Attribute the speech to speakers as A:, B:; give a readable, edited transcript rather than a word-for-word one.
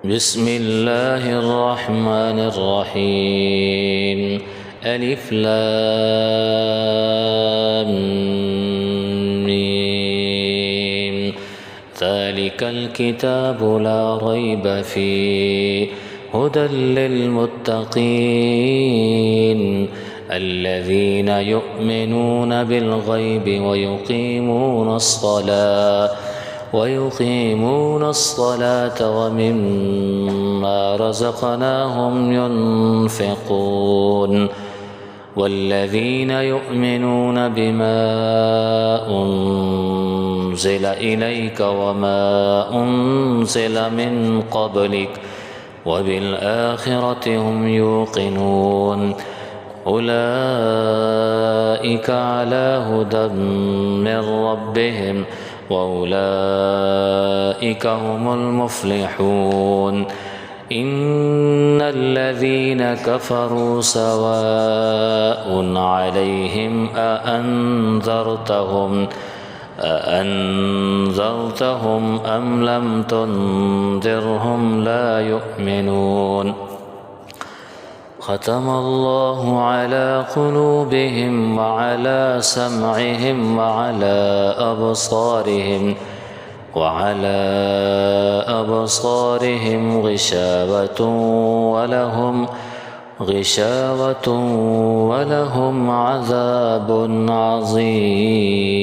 A: بسم الله الرحمن الرحيم. ألف لام ميم. ذلك الكتاب لا ريب فيه هدى للمتقين الذين يؤمنون بالغيب ويقيمون الصلاة ومما رزقناهم ينفقون والذين يؤمنون بما أنزل إليك وما أنزل من قبلك وبالآخرة هم يوقنون أولئك على هدى من ربهم وأولئك هم المفلحون. إن الذين كفروا سواء عليهم أأنذرتهم أم لم تنذرهم لا يؤمنون. ختم الله على قلوبهم وعلى سمعهم وعلى أبصارهم غشاوة ولهم عذاب عظيم.